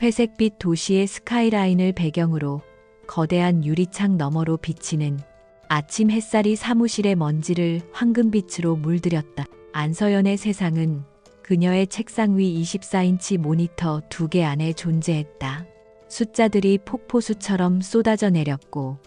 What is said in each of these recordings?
회색빛 도시의 스카이라인을 배경으로 거대한 유리창 너머로 비치는 아침 햇살이 사무실의 먼지를 황금빛으로 물들였다. 안서연의 세상은 그녀의 책상 위 24인치 모니터 2개 안에 존재했다. 숫자들이 폭포수처럼 쏟아져 내렸고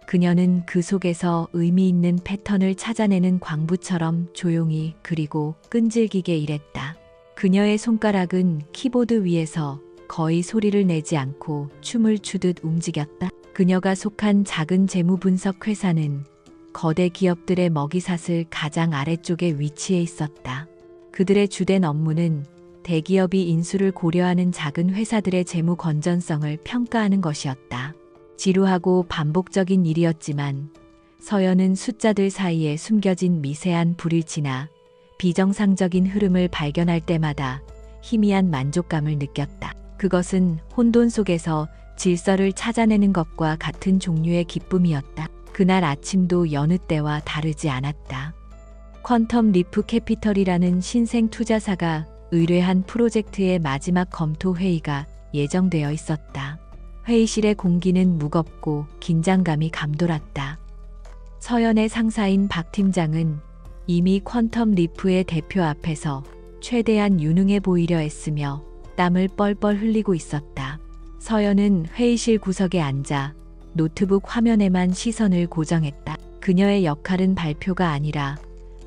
그녀는 그 속에서 의미 있는 패턴을 찾아내는 광부처럼 조용히 그리고 끈질기게 일했다. 그녀의 손가락은 키보드 위에서 거의 소리를 내지 않고 춤을 추듯 움직였다. 그녀가 속한 작은 재무 분석 회사는 거대 기업들의 먹이사슬 가장 아래쪽에 위치해 있었다. 그들의 주된 업무는 대기업이 인수를 고려하는 작은 회사들의 재무 건전성을 평가하는 것이었다. 지루하고 반복적인 일이었지만 서연은 숫자들 사이에 숨겨진 미세한 불일치나 비정상적인 흐름을 발견할 때마다 희미한 만족감을 느꼈다. 그것은 혼돈 속에서 질서를 찾아내는 것과 같은 종류의 기쁨이었다. 그날 아침도 여느 때와 다르지 않았다. 퀀텀 리프 캐피털이라는 신생 투자사가 의뢰한 프로젝트의 마지막 검토 회의가 예정되어 있었다. 회의실의 공기는 무겁고 긴장감이 감돌았다. 서연의 상사인 박 팀장은 이미 퀀텀 리프의 대표 앞에서 최대한 유능해 보이려 했으며 땀을 뻘뻘 흘리고 있었다. 서연은 회의실 구석에 앉아 노트북 화면에만 시선을 고정했다. 그녀의 역할은 발표가 아니라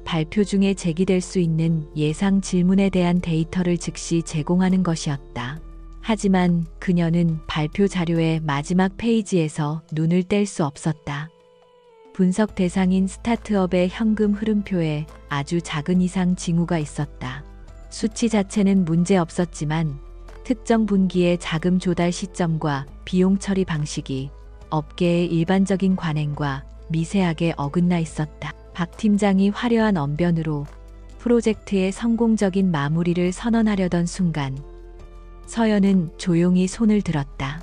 발표 중에 제기될 수 있는 예상 질문에 대한 데이터를 즉시 제공하는 것이었다. 하지만 그녀는 발표 자료의 마지막 페이지에서 눈을 뗄 수 없었다. 분석 대상인 스타트업의 현금 흐름표에 아주 작은 이상 징후가 있었다. 수치 자체는 문제 없었지만 특정 분기의 자금 조달 시점과 비용 처리 방식이 업계의 일반적인 관행과 미세하게 어긋나 있었다. 박 팀장이 화려한 언변으로 프로젝트의 성공적인 마무리를 선언하려던 순간 서연은 조용히 손을 들었다.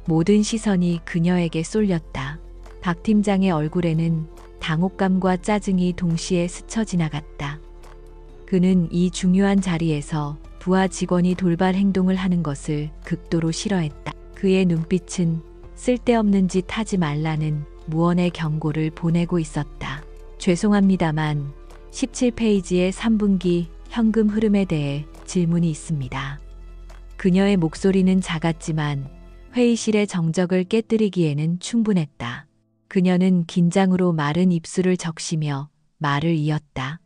모든 시선이 그녀에게 쏠렸다. 박 팀장의 얼굴에는 당혹감과 짜증이 동시에 스쳐 지나갔다. 그는 이 중요한 자리에서 부하 직원이 돌발 행동을 하는 것을 극도로 싫어했다. 그의 눈빛은 쓸데없는 짓 하지 말라는 무언의 경고를 보내고 있었다. 죄송합니다만 17페이지의 3분기 현금 흐름에 대해 질문이 있습니다. 그녀의 목소리는 작았지만 회의실의 정적을 깨뜨리기에는 충분했다. 그녀는 긴장으로 마른 입술을 적시며 말을 이었다.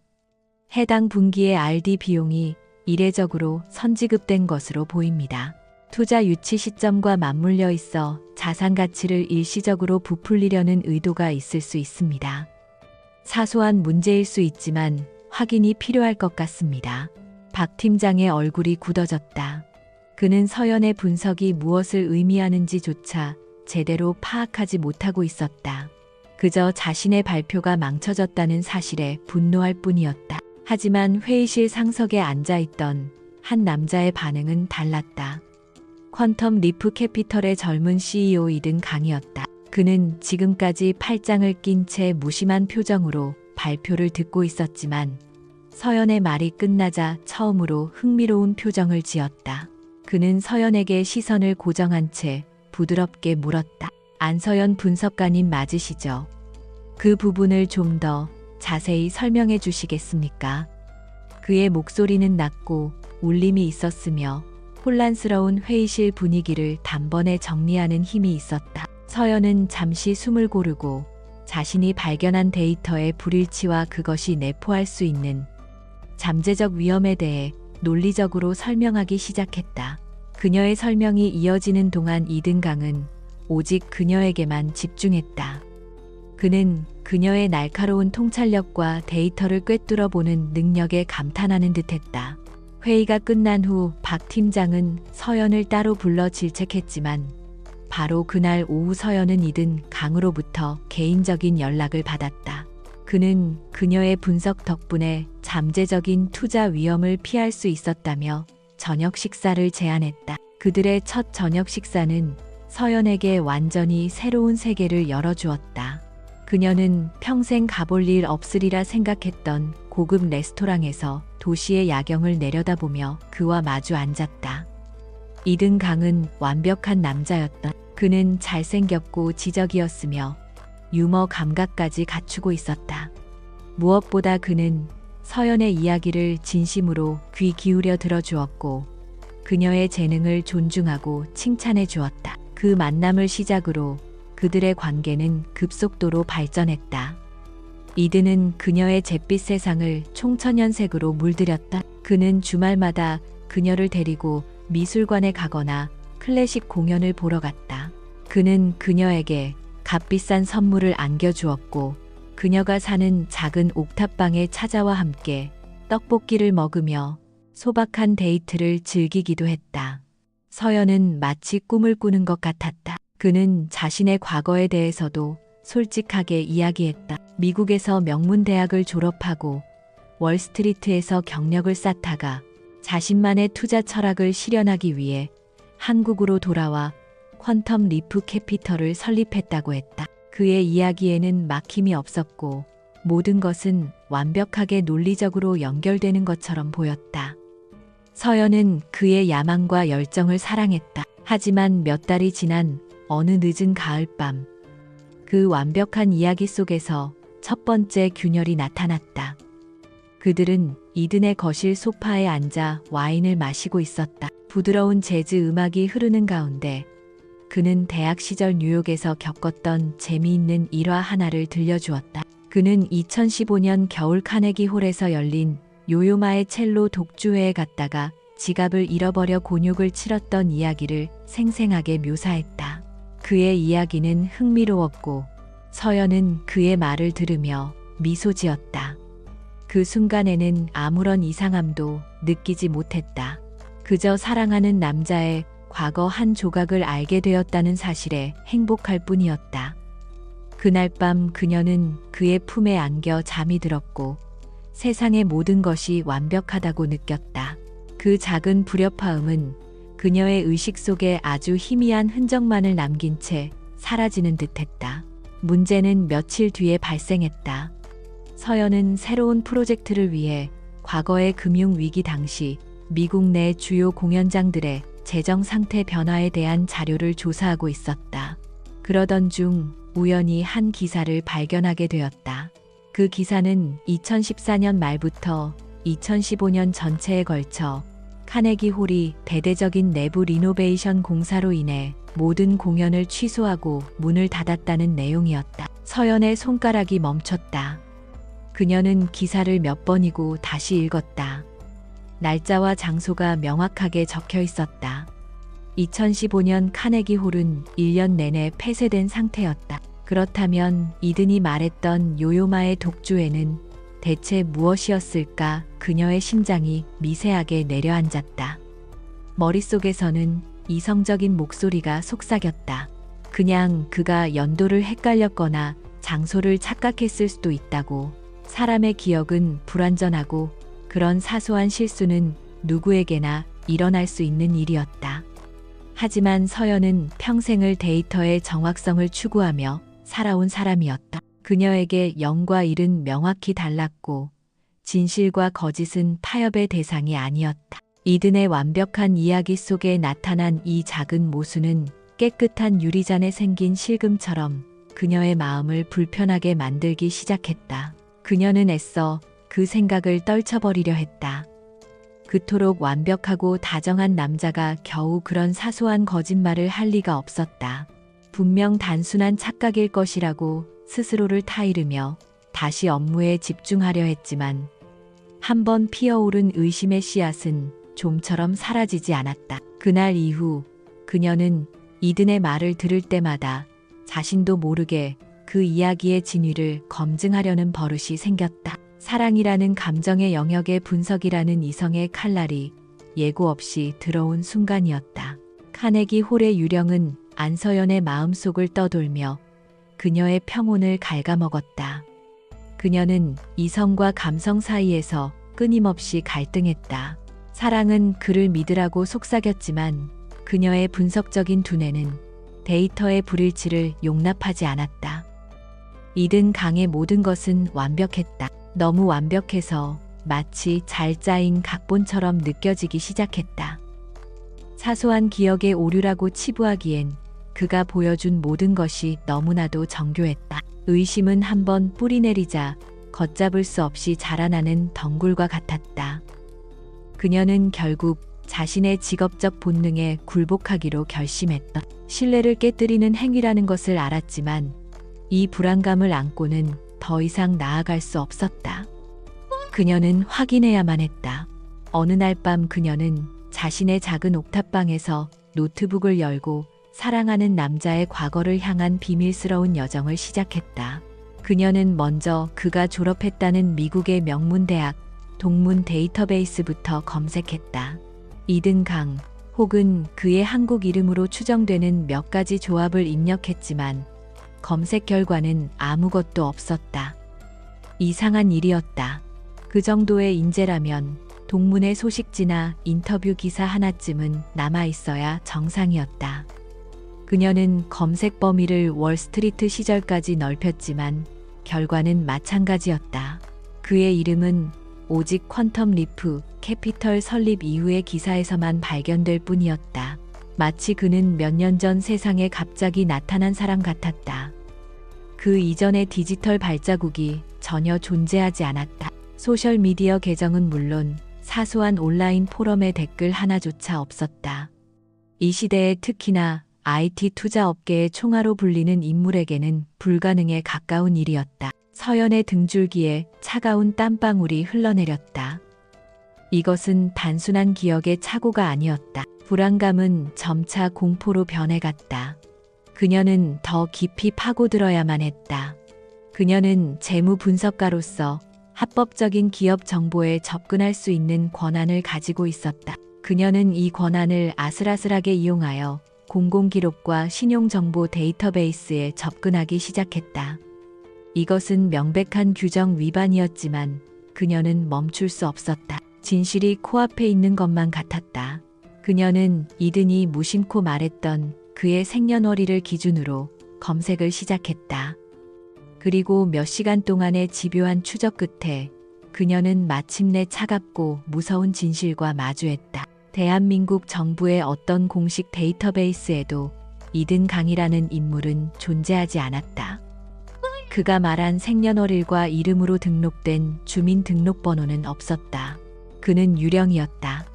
해당 분기의 RD 비용이 이례적으로 선지급된 것으로 보입니다. 투자 유치 시점과 맞물려 있어 자산 가치를 일시적으로 부풀리려는 의도가 있을 수 있습니다. 사소한 문제일 수 있지만 확인이 필요할 것 같습니다. 박 팀장의 얼굴이 굳어졌다. 그는 서연의 분석이 무엇을 의미하는지조차 제대로 파악하지 못하고 있었다. 그저 자신의 발표가 망쳐졌다는 사실에 분노할 뿐이었다. 하지만 회의실 상석에 앉아있던 한 남자의 반응은 달랐다. 퀀텀 리프 캐피털의 젊은 CEO이던 강이었다. 그는 지금까지 팔짱을 낀 채 무심한 표정으로 발표를 듣고 있었지만 서연의 말이 끝나자 처음으로 흥미로운 표정을 지었다. 그는 서연에게 시선을 고정한 채 부드럽게 물었다. 안서연 분석가님 맞으시죠? 그 부분을 좀 더 자세히 설명해 주시겠습니까? 그의 목소리는 낮고 울림이 있었으며 혼란스러운 회의실 분위기를 단번에 정리하는 힘이 있었다. 서연은 잠시 숨을 고르고 자신이 발견한 데이터의 불일치와 그것이 내포할 수 있는 잠재적 위험에 대해 논리적으로 설명하기 시작했다. 그녀의 설명이 이어지는 동안 이든강은 오직 그녀에게만 집중했다. 그는 그녀의 날카로운 통찰력과 데이터를 꿰뚫어 보는 능력에 감탄하는 듯했다. 회의가 끝난 후 박 팀장은 서연을 따로 불러 질책했지만 바로 그날 오후 서연은 이든 강으로부터 개인적인 연락을 받았다. 그는 그녀의 분석 덕분에 잠재적인 투자 위험을 피할 수 있었다며 저녁 식사를 제안했다. 그들의 첫 저녁 식사는 서연에게 완전히 새로운 세계를 열어주었다. 그녀는 평생 가볼 일 없으리라 생각했던 고급 레스토랑에서 도시의 야경을 내려다보며 그와 마주 앉았다. 이든 강은 완벽한 남자였다. 그는 잘생겼고 지적이었으며 유머 감각까지 갖추고 있었다. 무엇보다 그는 서연의 이야기를 진심으로 귀 기울여 들어주었고 그녀의 재능을 존중하고 칭찬해 주었다. 그 만남을 시작으로 그들의 관계는 급속도로 발전했다. 이든은 그녀의 잿빛 세상을 총천연색으로 물들였다. 그는 주말마다 그녀를 데리고 미술관에 가거나 클래식 공연을 보러 갔다. 그는 그녀에게 값비싼 선물을 안겨주었고 그녀가 사는 작은 옥탑방에 찾아와 함께 떡볶이를 먹으며 소박한 데이트를 즐기기도 했다. 서연은 마치 꿈을 꾸는 것 같았다. 그는 자신의 과거에 대해서도 솔직하게 이야기했다. 미국에서 명문대학을 졸업하고 월스트리트에서 경력을 쌓다가 자신만의 투자 철학을 실현하기 위해 한국으로 돌아와 퀀텀 리프 캐피털을 설립했다고 했다. 그의 이야기에는 막힘이 없었고 모든 것은 완벽하게 논리적으로 연결되는 것처럼 보였다. 서연은 그의 야망과 열정을 사랑했다. 하지만 몇 달이 지난 어느 늦은 가을밤, 그 완벽한 이야기 속에서 첫 번째 균열이 나타났다. 그들은 이든의 거실 소파에 앉아 와인을 마시고 있었다. 부드러운 재즈 음악이 흐르는 가운데 그는 대학 시절 뉴욕에서 겪었던 재미있는 일화 하나를 들려주었다. 그는 2015년 겨울 카네기 홀에서 열린 요요마의 첼로 독주회에 갔다가 지갑을 잃어버려 곤욕을 치렀던 이야기를 생생하게 묘사했다. 그의 이야기는 흥미로웠고 서연은 그의 말을 들으며 미소 지었다. 그 순간에는 아무런 이상함도 느끼지 못했다. 그저 사랑하는 남자의 과거 한 조각을 알게 되었다는 사실에 행복할 뿐이었다. 그날 밤 그녀는 그의 품에 안겨 잠이 들었고 세상의 모든 것이 완벽하다고 느꼈다. 그 작은 불협화음은 그녀의 의식 속에 아주 희미한 흔적만을 남긴 채 사라지는 듯했다. 문제는 며칠 뒤에 발생했다. 서연은 새로운 프로젝트를 위해 과거의 금융위기 당시 미국 내 주요 공연장들의 재정 상태 변화에 대한 자료를 조사하고 있었다. 그러던 중 우연히 한 기사를 발견하게 되었다. 그 기사는 2014년 말부터 2015년 전체에 걸쳐 카네기 홀이 대대적인 내부 리노베이션 공사로 인해 모든 공연을 취소하고 문을 닫았다는 내용이었다. 서연의 손가락이 멈췄다. 그녀는 기사를 몇 번이고 다시 읽었다. 날짜와 장소가 명확하게 적혀 있었다. 2015년 카네기 홀은 1년 내내 폐쇄된 상태였다. 그렇다면 이든이 말했던 요요마의 독주에는 대체 무엇이었을까? 그녀의 심장이 미세하게 내려앉았다. 머릿속에서는 이성적인 목소리가 속삭였다. 그냥 그가 연도를 헷갈렸거나 장소를 착각했을 수도 있다고. 사람의 기억은 불완전하고 그런 사소한 실수는 누구에게나 일어날 수 있는 일이었다. 하지만 서연은 평생을 데이터의 정확성을 추구하며 살아온 사람이었다. 그녀에게 영과 일은 명확히 달랐고 진실과 거짓은 타협의 대상이 아니었다. 이든의 완벽한 이야기 속에 나타난 이 작은 모순은 깨끗한 유리잔에 생긴 실금처럼 그녀의 마음을 불편하게 만들기 시작했다. 그녀는 애써 그 생각을 떨쳐버리려 했다. 그토록 완벽하고 다정한 남자가 겨우 그런 사소한 거짓말을 할 리가 없었다. 분명 단순한 착각일 것이라고 스스로를 타이르며 다시 업무에 집중하려 했지만 한번 피어오른 의심의 씨앗은 좀처럼 사라지지 않았다. 그날 이후 그녀는 이든의 말을 들을 때마다 자신도 모르게 그 이야기의 진위를 검증하려는 버릇이 생겼다. 사랑이라는 감정의 영역의 분석이라는 이성의 칼날이 예고 없이 들어온 순간이었다. 카네기 홀의 유령은 안서연의 마음속을 떠돌며 그녀의 평온을 갉아먹었다. 그녀는 이성과 감성 사이에서 끊임없이 갈등했다. 사랑은 그를 믿으라고 속삭였지만 그녀의 분석적인 두뇌는 데이터의 불일치를 용납하지 않았다. 이든 강의 모든 것은 완벽했다. 너무 완벽해서 마치 잘 짜인 각본처럼 느껴지기 시작했다. 사소한 기억의 오류라고 치부하기엔 그가 보여준 모든 것이 너무나도 정교했다. 의심은 한번 뿌리내리자 걷잡을 수 없이 자라나는 덩굴과 같았다. 그녀는 결국 자신의 직업적 본능에 굴복하기로 결심했다. 신뢰를 깨뜨리는 행위라는 것을 알았지만 이 불안감을 안고는 더 이상 나아갈 수 없었다. 그녀는 확인해야만 했다. 어느 날 밤 그녀는 자신의 작은 옥탑방에서 노트북을 열고 사랑하는 남자의 과거를 향한 비밀스러운 여정을 시작했다. 그녀는 먼저 그가 졸업했다는 미국의 명문대학 동문 데이터베이스부터 검색했다. 이든강 혹은 그의 한국 이름으로 추정되는 몇 가지 조합을 입력했지만 검색 결과는 아무것도 없었다. 이상한 일이었다. 그 정도의 인재라면 동문의 소식지나 인터뷰 기사 하나쯤은 남아있어야 정상이었다. 그녀는 검색 범위를 월스트리트 시절까지 넓혔지만 결과는 마찬가지였다. 그의 이름은 오직 퀀텀 리프 캐피털 설립 이후의 기사에서만 발견될 뿐이었다. 마치 그는 몇 년 전 세상에 갑자기 나타난 사람 같았다. 그 이전의 디지털 발자국이 전혀 존재하지 않았다. 소셜미디어 계정은 물론 사소한 온라인 포럼의 댓글 하나조차 없었다. 이 시대에 특히나 IT 투자 업계의 총아로 불리는 인물에게는 불가능에 가까운 일이었다. 서연의 등줄기에 차가운 땀방울이 흘러내렸다. 이것은 단순한 기억의 착오가 아니었다. 불안감은 점차 공포로 변해갔다. 그녀는 더 깊이 파고들어야만 했다. 그녀는 재무 분석가로서 합법적인 기업 정보에 접근할 수 있는 권한을 가지고 있었다. 그녀는 이 권한을 아슬아슬하게 이용하여 공공기록과 신용정보 데이터베이스에 접근하기 시작했다. 이것은 명백한 규정 위반이었지만 그녀는 멈출 수 없었다. 진실이 코앞에 있는 것만 같았다. 그녀는 이든이 무심코 말했던 그의 생년월일을 기준으로 검색을 시작했다. 그리고 몇 시간 동안의 집요한 추적 끝에 그녀는 마침내 차갑고 무서운 진실과 마주했다. 대한민국 정부의 어떤 공식 데이터베이스에도 이든 강이라는 인물은 존재하지 않았다. 그가 말한 생년월일과 이름으로 등록된 주민등록번호는 없었다. 그는 유령이었다.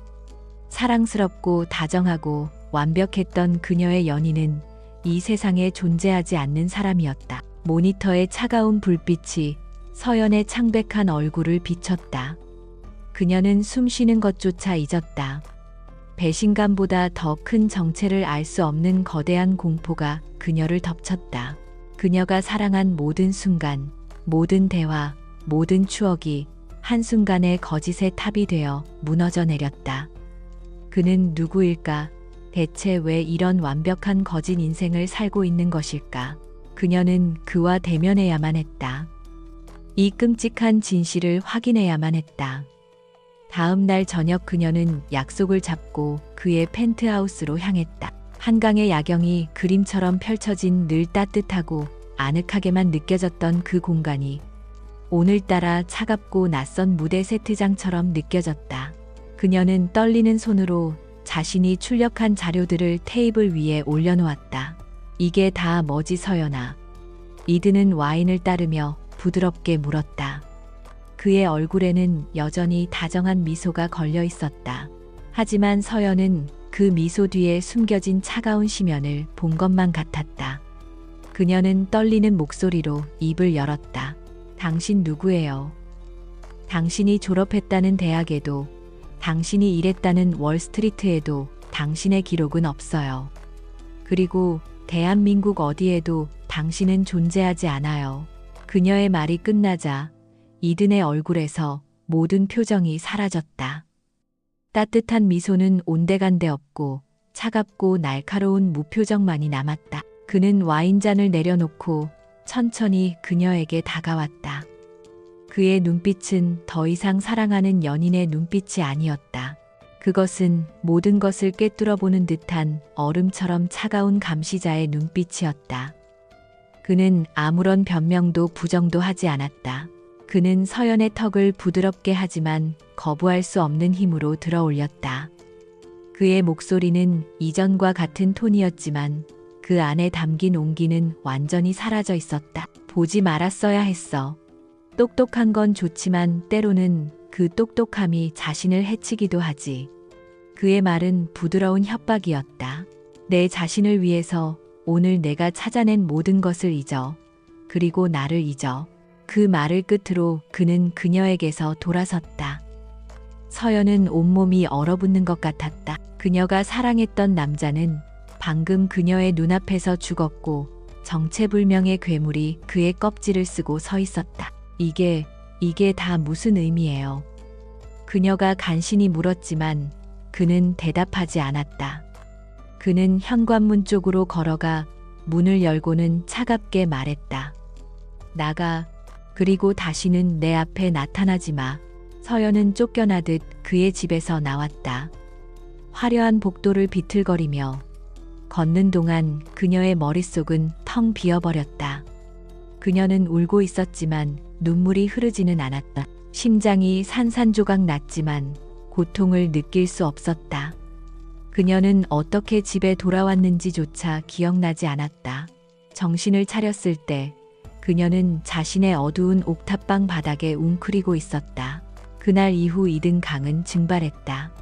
사랑스럽고 다정하고 완벽했던 그녀의 연인은 이 세상에 존재하지 않는 사람이었다. 모니터의 차가운 불빛이 서연의 창백한 얼굴을 비췄다. 그녀는 숨 쉬는 것조차 잊었다. 배신감보다 더 큰 정체를 알 수 없는 거대한 공포가 그녀를 덮쳤다. 그녀가 사랑한 모든 순간, 모든 대화, 모든 추억이 한순간에 거짓의 탑이 되어 무너져 내렸다. 그는 누구일까? 대체 왜 이런 완벽한 거짓 인생을 살고 있는 것일까? 그녀는 그와 대면해야만 했다. 이 끔찍한 진실을 확인해야만 했다. 다음 날 저녁 그녀는 약속을 잡고 그의 펜트하우스로 향했다. 한강의 야경이 그림처럼 펼쳐진 늘 따뜻하고 아늑하게만 느껴졌던 그 공간이 오늘따라 차갑고 낯선 무대 세트장처럼 느껴졌다. 그녀는 떨리는 손으로 자신이 출력한 자료들을 테이블 위에 올려놓았다. 이게 다 뭐지 서연아? 이든은 와인을 따르며 부드럽게 물었다. 그의 얼굴에는 여전히 다정한 미소가 걸려 있었다. 하지만 서연은 그 미소 뒤에 숨겨진 차가운 심연을 본 것만 같았다. 그녀는 떨리는 목소리로 입을 열었다. 당신 누구예요? 당신이 졸업했다는 대학에도, 당신이 일했다는 월스트리트에도 당신의 기록은 없어요. 그리고 대한민국 어디에도 당신은 존재하지 않아요. 그녀의 말이 끝나자 이든의 얼굴에서 모든 표정이 사라졌다. 따뜻한 미소는 온데간데 없고 차갑고 날카로운 무표정만이 남았다. 그는 와인잔을 내려놓고 천천히 그녀에게 다가왔다. 그의 눈빛은 더 이상 사랑하는 연인의 눈빛이 아니었다. 그것은 모든 것을 꿰뚫어보는 듯한 얼음처럼 차가운 감시자의 눈빛이었다. 그는 아무런 변명도 부정도 하지 않았다. 그는 서연의 턱을 부드럽게 하지만 거부할 수 없는 힘으로 들어 올렸다. 그의 목소리는 이전과 같은 톤이었지만 그 안에 담긴 온기는 완전히 사라져 있었다. 보지 말았어야 했어. 똑똑한 건 좋지만 때로는 그 똑똑함이 자신을 해치기도 하지. 그의 말은 부드러운 협박이었다. 내 자신을 위해서 오늘 내가 찾아낸 모든 것을 잊어. 그리고 나를 잊어. 그 말을 끝으로 그는 그녀에게서 돌아섰다. 서연은 온몸이 얼어붙는 것 같았다. 그녀가 사랑했던 남자는 방금 그녀의 눈앞에서 죽었고 정체불명의 괴물이 그의 껍질을 쓰고 서 있었다. 이게 다 무슨 의미예요? 그녀가 간신히 물었지만 그는 대답하지 않았다. 그는 현관문 쪽으로 걸어가 문을 열고는 차갑게 말했다. 나가. 그리고 다시는 내 앞에 나타나지 마. 서연은 쫓겨나듯 그의 집에서 나왔다. 화려한 복도를 비틀거리며 걷는 동안 그녀의 머릿속은 텅 비어버렸다. 그녀는 울고 있었지만 눈물이 흐르지는 않았다. 심장이 산산조각 났지만 고통을 느낄 수 없었다. 그녀는 어떻게 집에 돌아왔는지조차 기억나지 않았다. 정신을 차렸을 때 그녀는 자신의 어두운 옥탑방 바닥에 웅크리고 있었다. 그날 이후 이든 강은 증발했다.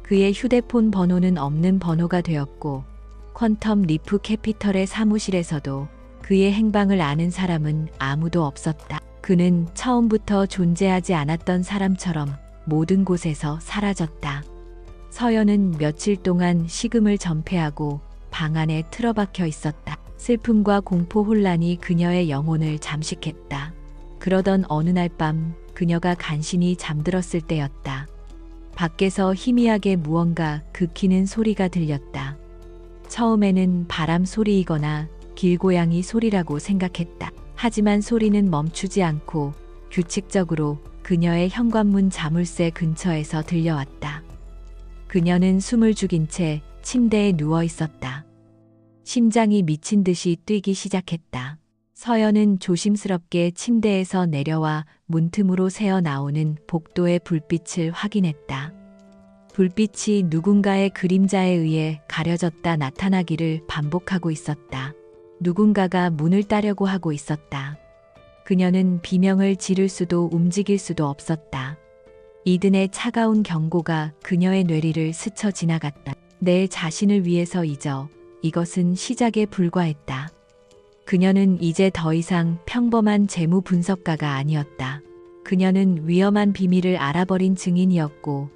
그의 휴대폰 번호는 없는 번호가 되었고 퀀텀 리프 캐피털의 사무실에서도 그의 행방을 아는 사람은 아무도 없었다. 그는 처음부터 존재하지 않았던 사람처럼 모든 곳에서 사라졌다. 서연은 며칠 동안 식음을 전폐하고 방 안에 틀어박혀 있었다. 슬픔과 공포 혼란이 그녀의 영혼을 잠식했다. 그러던 어느 날 밤 그녀가 간신히 잠들었을 때였다. 밖에서 희미하게 무언가 긁히는 소리가 들렸다. 처음에는 바람 소리이거나 길고양이 소리라고 생각했다. 하지만 소리는 멈추지 않고 규칙적으로 그녀의 현관문 자물쇠 근처에서 들려왔다. 그녀는 숨을 죽인 채 침대에 누워 있었다. 심장이 미친 듯이 뛰기 시작했다. 서연은 조심스럽게 침대에서 내려와 문틈으로 새어 나오는 복도의 불빛을 확인했다. 불빛이 누군가의 그림자에 의해 가려졌다 나타나기를 반복하고 있었다. 누군가가 문을 따려고 하고 있었다. 그녀는 비명을 지를 수도 움직일 수도 없었다. 이든의 차가운 경고가 그녀의 뇌리를 스쳐 지나갔다. 내 자신을 위해서 잊어. 이것은 시작에 불과했다. 그녀는 이제 더 이상 평범한 재무 분석가가 아니었다. 그녀는 위험한 비밀을 알아버린 증인이었고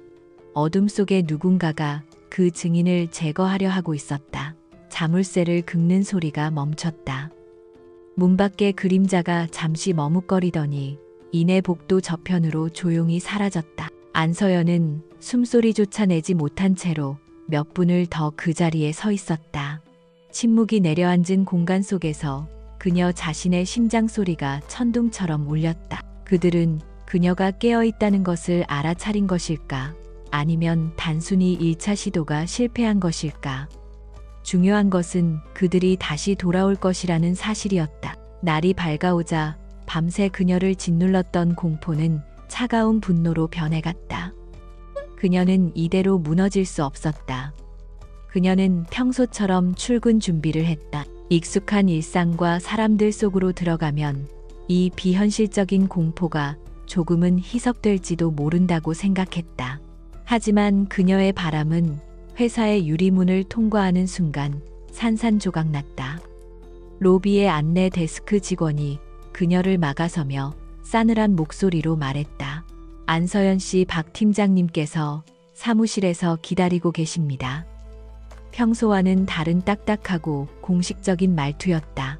어둠 속에 누군가가 그 증인을 제거하려 하고 있었다. 자물쇠를 긁는 소리가 멈췄다. 문 밖의 그림자가 잠시 머뭇거리더니 이내 복도 저편으로 조용히 사라졌다. 안서연은 숨소리조차 내지 못한 채로 몇 분을 더 그 자리에 서 있었다. 침묵이 내려앉은 공간 속에서 그녀 자신의 심장 소리가 천둥처럼 울렸다. 그들은 그녀가 깨어있다는 것을 알아차린 것일까? 아니면 단순히 1차 시도가 실패한 것일까? 중요한 것은 그들이 다시 돌아올 것이라는 사실이었다. 날이 밝아오자 밤새 그녀를 짓눌렀던 공포는 차가운 분노로 변해갔다. 그녀는 이대로 무너질 수 없었다. 그녀는 평소처럼 출근 준비를 했다. 익숙한 일상과 사람들 속으로 들어가면 이 비현실적인 공포가 조금은 희석될지도 모른다고 생각했다. 하지만 그녀의 바람은 회사의 유리문을 통과하는 순간 산산조각 났다. 로비의 안내 데스크 직원이 그녀를 막아서며 싸늘한 목소리로 말했다. 안서연 씨, 박 팀장님께서 사무실에서 기다리고 계십니다. 평소와는 다른 딱딱하고 공식적인 말투였다.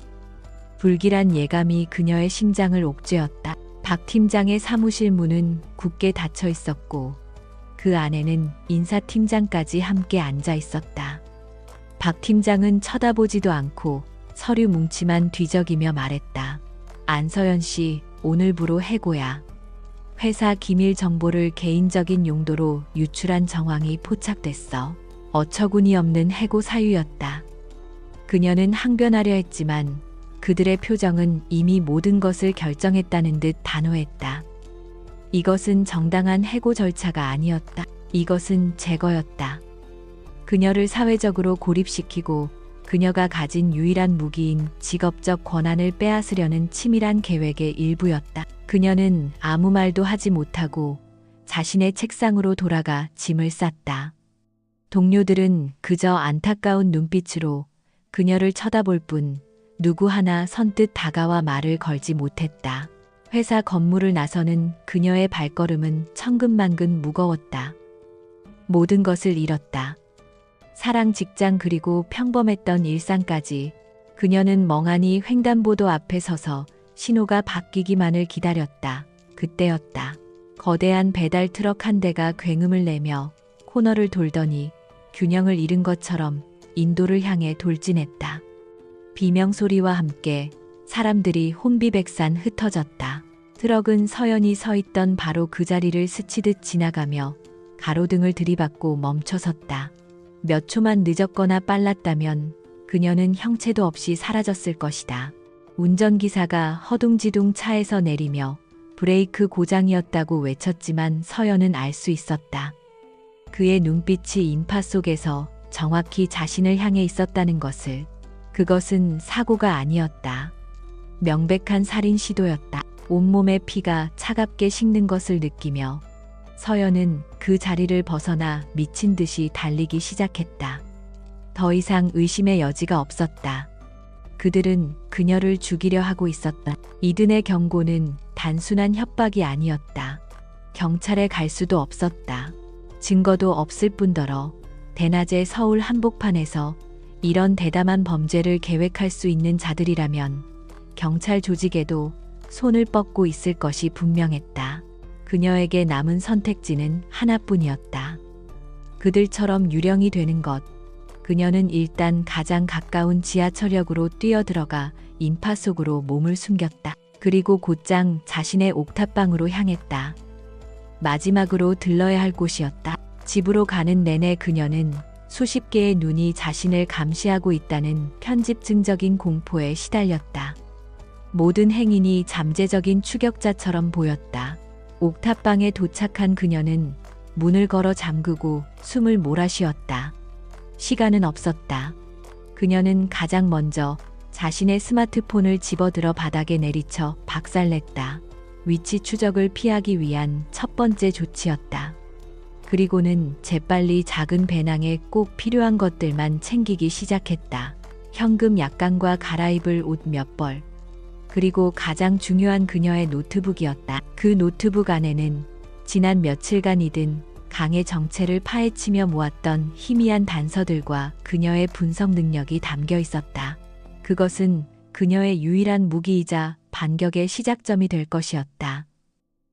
불길한 예감이 그녀의 심장을 옥죄었다. 박 팀장의 사무실 문은 굳게 닫혀 있었고 그 안에는 인사팀장까지 함께 앉아 있었다. 박 팀장은 쳐다보지도 않고 서류 뭉치만 뒤적이며 말했다. 안서연 씨, 오늘부로 해고야. 회사 기밀 정보를 개인적인 용도로 유출한 정황이 포착됐어. 어처구니 없는 해고 사유였다. 그녀는 항변하려 했지만 그들의 표정은 이미 모든 것을 결정했다는 듯 단호했다. 이것은 정당한 해고 절차가 아니었다. 이것은 제거였다. 그녀를 사회적으로 고립시키고 그녀가 가진 유일한 무기인 직업적 권한을 빼앗으려는 치밀한 계획의 일부였다. 그녀는 아무 말도 하지 못하고 자신의 책상으로 돌아가 짐을 쌌다. 동료들은 그저 안타까운 눈빛으로 그녀를 쳐다볼 뿐 누구 하나 선뜻 다가와 말을 걸지 못했다. 회사 건물을 나서는 그녀의 발걸음은 천근만근 무거웠다. 모든 것을 잃었다. 사랑, 직장, 그리고 평범했던 일상까지. 그녀는 멍하니 횡단보도 앞에 서서 신호가 바뀌기만을 기다렸다. 그때였다. 거대한 배달 트럭 한 대가 굉음을 내며 코너를 돌더니 균형을 잃은 것처럼 인도를 향해 돌진했다. 비명소리와 함께 사람들이 혼비백산 흩어졌다. 트럭은 서연이 서 있던 바로 그 자리를 스치듯 지나가며 가로등을 들이받고 멈춰섰다. 몇 초만 늦었거나 빨랐다면 그녀는 형체도 없이 사라졌을 것이다. 운전기사가 허둥지둥 차에서 내리며 브레이크 고장이었다고 외쳤지만 서연은 알 수 있었다. 그의 눈빛이 인파 속에서 정확히 자신을 향해 있었다는 것을. 그것은 사고가 아니었다. 명백한 살인 시도였다. 온몸의 피가 차갑게 식는 것을 느끼며 서연은 그 자리를 벗어나 미친 듯이 달리기 시작했다. 더 이상 의심의 여지가 없었다. 그들은 그녀를 죽이려 하고 있었다. 이든의 경고는 단순한 협박이 아니었다. 경찰에 갈 수도 없었다. 증거도 없을 뿐더러 대낮에 서울 한복판에서 이런 대담한 범죄를 계획할 수 있는 자들이라면 경찰 조직에도 손을 뻗고 있을 것이 분명했다. 그녀에게 남은 선택지는 하나뿐이었다. 그들처럼 유령이 되는 것. 그녀는 일단 가장 가까운 지하철역으로 뛰어들어가 인파 속으로 몸을 숨겼다. 그리고 곧장 자신의 옥탑방으로 향했다. 마지막으로 들러야 할 곳이었다. 집으로 가는 내내 그녀는 수십 개의 눈이 자신을 감시하고 있다는 편집증적인 공포에 시달렸다. 모든 행인이 잠재적인 추격자처럼 보였다. 옥탑방에 도착한 그녀는 문을 걸어 잠그고 숨을 몰아쉬었다. 시간은 없었다. 그녀는 가장 먼저 자신의 스마트폰을 집어들어 바닥에 내리쳐 박살냈다. 위치 추적을 피하기 위한 첫 번째 조치였다. 그리고는 재빨리 작은 배낭에 꼭 필요한 것들만 챙기기 시작했다. 현금 약간과 갈아입을 옷 몇 벌. 그리고 가장 중요한 그녀의 노트북이었다. 그 노트북 안에는 지난 며칠간이든 강의 정체를 파헤치며 모았던 희미한 단서들과 그녀의 분석 능력이 담겨 있었다. 그것은 그녀의 유일한 무기이자 반격의 시작점이 될 것이었다.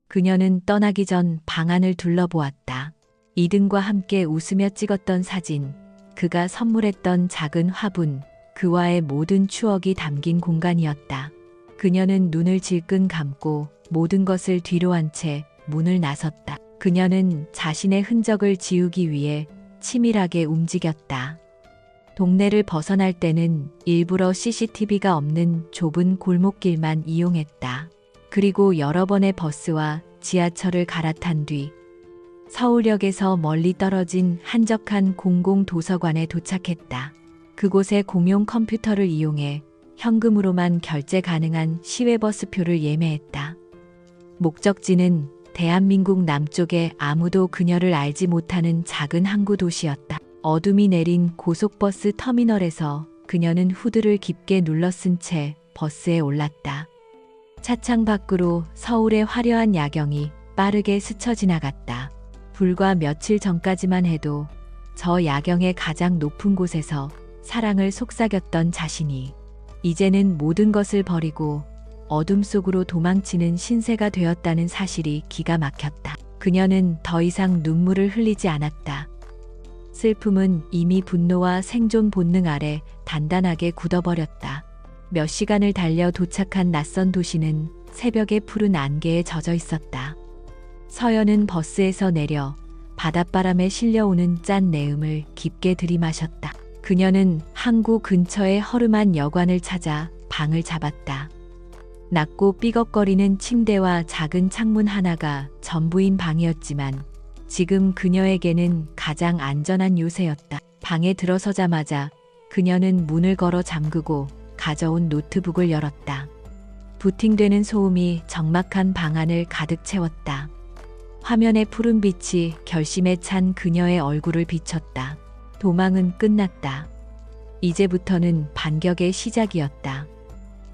그녀는 떠나기 전 방안을 둘러보았다. 이든과 함께 웃으며 찍었던 사진, 그가 선물했던 작은 화분, 그와의 모든 추억이 담긴 공간이었다. 그녀는 눈을 질끈 감고 모든 것을 뒤로 한 채 문을 나섰다. 그녀는 자신의 흔적을 지우기 위해 치밀하게 움직였다. 동네를 벗어날 때는 일부러 CCTV가 없는 좁은 골목길만 이용했다. 그리고 여러 번의 버스와 지하철을 갈아탄 뒤 서울역에서 멀리 떨어진 한적한 공공도서관에 도착했다. 그곳에 공용 컴퓨터를 이용해 현금으로만 결제 가능한 시외버스표를 예매했다. 목적지는 대한민국 남쪽의 아무도 그녀를 알지 못하는 작은 항구 도시였다. 어둠이 내린 고속버스 터미널에서 그녀는 후드를 깊게 눌러쓴 채 버스에 올랐다. 차창 밖으로 서울의 화려한 야경이 빠르게 스쳐 지나갔다. 불과 며칠 전까지만 해도 저 야경의 가장 높은 곳에서 사랑을 속삭였던 자신이 이제는 모든 것을 버리고 어둠 속으로 도망치는 신세가 되었다는 사실이 기가 막혔다. 그녀는 더 이상 눈물을 흘리지 않았다. 슬픔은 이미 분노와 생존 본능 아래 단단하게 굳어버렸다. 몇 시간을 달려 도착한 낯선 도시는 새벽의 푸른 안개에 젖어 있었다. 서연은 버스에서 내려 바닷바람에 실려오는 짠 내음을 깊게 들이마셨다. 그녀는 항구 근처의 허름한 여관을 찾아 방을 잡았다. 낮고 삐걱거리는 침대와 작은 창문 하나가 전부인 방이었지만 지금 그녀에게는 가장 안전한 요새였다. 방에 들어서자마자 그녀는 문을 걸어 잠그고 가져온 노트북을 열었다. 부팅되는 소음이 적막한 방 안을 가득 채웠다. 화면의 푸른 빛이 결심에 찬 그녀의 얼굴을 비췄다. 도망은 끝났다. 이제부터는 반격의 시작이었다.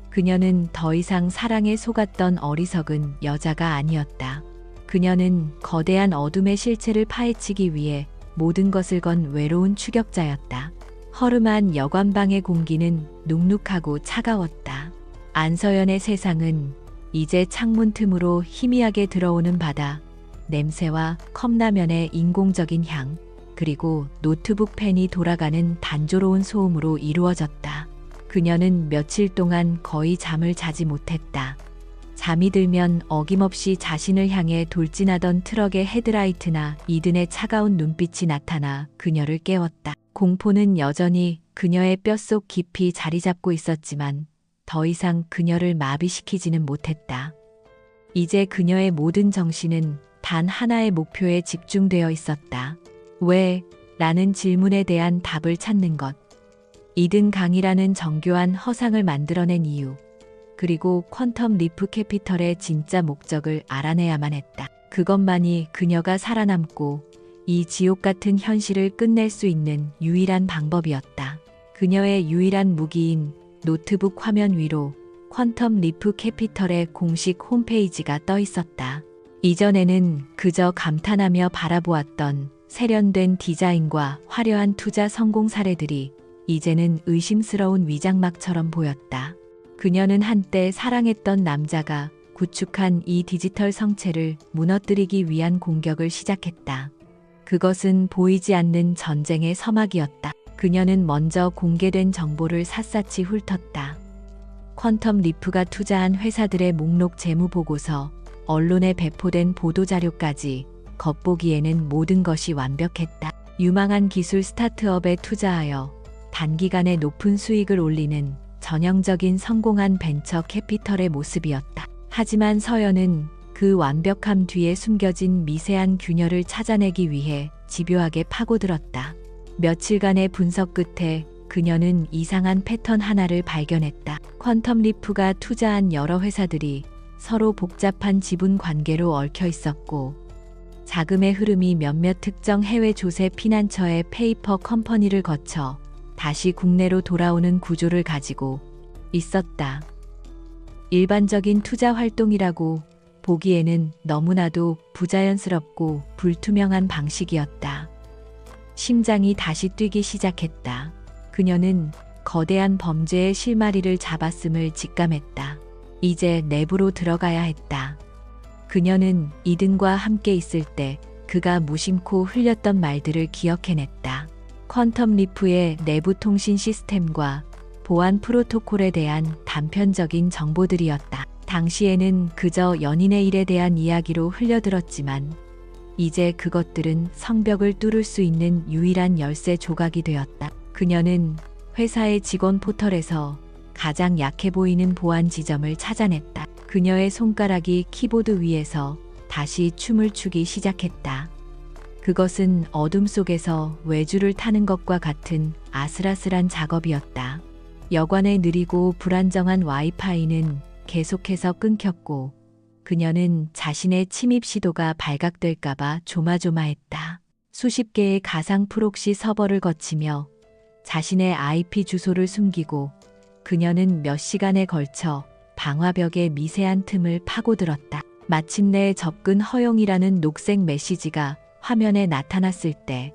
그녀는 더 이상 사랑에 속았던 어리석은 여자가 아니었다. 그녀는 거대한 어둠의 실체를 파헤치기 위해 모든 것을 건 외로운 추격자였다. 허름한 여관방의 공기는 눅눅하고 차가웠다. 안서연의 세상은 이제 창문 틈으로 희미하게 들어오는 바다, 냄새와 컵라면의 인공적인 향, 그리고 노트북 펜이 돌아가는 단조로운 소음으로 이루어졌다. 그녀는 며칠 동안 거의 잠을 자지 못했다. 잠이 들면 어김없이 자신을 향해 돌진하던 트럭의 헤드라이트나 이든의 차가운 눈빛이 나타나 그녀를 깨웠다. 공포는 여전히 그녀의 뼛속 깊이 자리 잡고 있었지만 더 이상 그녀를 마비시키지는 못했다. 이제 그녀의 모든 정신은 단 하나의 목표에 집중되어 있었다. 왜? 라는 질문에 대한 답을 찾는 것. 이든 강이라는 정교한 허상을 만들어낸 이유. 그리고 퀀텀 리프 캐피털의 진짜 목적을 알아내야만 했다. 그것만이 그녀가 살아남고 이 지옥 같은 현실을 끝낼 수 있는 유일한 방법이었다. 그녀의 유일한 무기인 노트북 화면 위로 퀀텀 리프 캐피털의 공식 홈페이지가 떠 있었다. 이전에는 그저 감탄하며 바라보았던 세련된 디자인과 화려한 투자 성공 사례들이 이제는 의심스러운 위장막처럼 보였다. 그녀는 한때 사랑했던 남자가 구축한 이 디지털 성체를 무너뜨리기 위한 공격을 시작했다. 그것은 보이지 않는 전쟁의 서막이었다. 그녀는 먼저 공개된 정보를 샅샅이 훑었다. 퀀텀 리프가 투자한 회사들의 목록 재무 보고서, 언론에 배포된 보도자료까지 겉보기에는 모든 것이 완벽했다. 유망한 기술 스타트업에 투자하여 단기간에 높은 수익을 올리는 전형적인 성공한 벤처 캐피털의 모습이었다. 하지만 서연은 그 완벽함 뒤에 숨겨진 미세한 균열을 찾아내기 위해 집요하게 파고들었다. 며칠간의 분석 끝에 그녀는 이상한 패턴 하나를 발견했다. 퀀텀 리프가 투자한 여러 회사들이 서로 복잡한 지분 관계로 얽혀 있었고, 자금의 흐름이 몇몇 특정 해외 조세 피난처의 페이퍼 컴퍼니를 거쳐 다시 국내로 돌아오는 구조를 가지고 있었다. 일반적인 투자 활동이라고 보기에는 너무나도 부자연스럽고 불투명한 방식이었다. 심장이 다시 뛰기 시작했다. 그녀는 거대한 범죄의 실마리를 잡았음을 직감했다. 이제 내부로 들어가야 했다. 그녀는 이든과 함께 있을 때 그가 무심코 흘렸던 말들을 기억해냈다. 퀀텀 리프의 내부 통신 시스템과 보안 프로토콜에 대한 단편적인 정보들이었다. 당시에는 그저 연인의 일에 대한 이야기로 흘려들었지만 이제 그것들은 성벽을 뚫을 수 있는 유일한 열쇠 조각이 되었다. 그녀는 회사의 직원 포털에서 가장 약해 보이는 보안 지점을 찾아냈다. 그녀의 손가락이 키보드 위에서 다시 춤을 추기 시작했다. 그것은 어둠 속에서 외주를 타는 것과 같은 아슬아슬한 작업이었다. 여관의 느리고 불안정한 와이파이는 계속해서 끊겼고, 그녀는 자신의 침입 시도가 발각될까봐 조마조마했다. 수십 개의 가상 프록시 서버를 거치며 자신의 IP 주소를 숨기고 그녀는 몇 시간에 걸쳐 방화벽의 미세한 틈을 파고들었다. 마침내 접근 허용이라는 녹색 메시지가 화면에 나타났을 때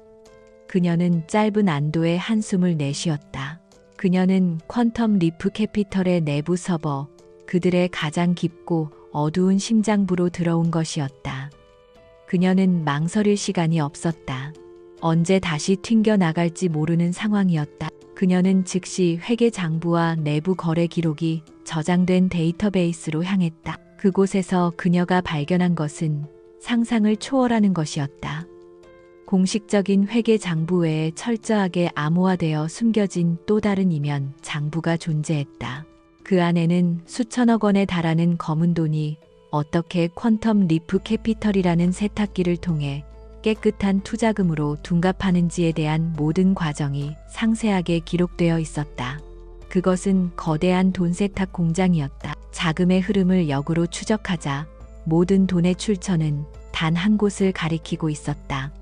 그녀는 짧은 안도의 한숨을 내쉬었다. 그녀는 퀀텀 리프 캐피털의 내부 서버, 그들의 가장 깊고 어두운 심장부로 들어온 것이었다. 그녀는 망설일 시간이 없었다. 언제 다시 튕겨나갈지 모르는 상황이었다. 그녀는 즉시 회계 장부와 내부 거래 기록이 저장된 데이터베이스로 향했다. 그곳에서 그녀가 발견한 것은 상상을 초월하는 것이었다. 공식적인 회계 장부 외에 철저하게 암호화되어 숨겨진 또 다른 이면 장부가 존재했다. 그 안에는 수천억 원에 달하는 검은 돈이 어떻게 퀀텀 리프 캐피털이라는 세탁기를 통해 깨끗한 투자금으로 둔갑하는지에 대한 모든 과정이 상세하게 기록되어 있었다. 그것은 거대한 돈 세탁 공장이었다. 자금의 흐름을 역으로 추적하자 모든 돈의 출처는 단 한 곳을 가리키고 있었다.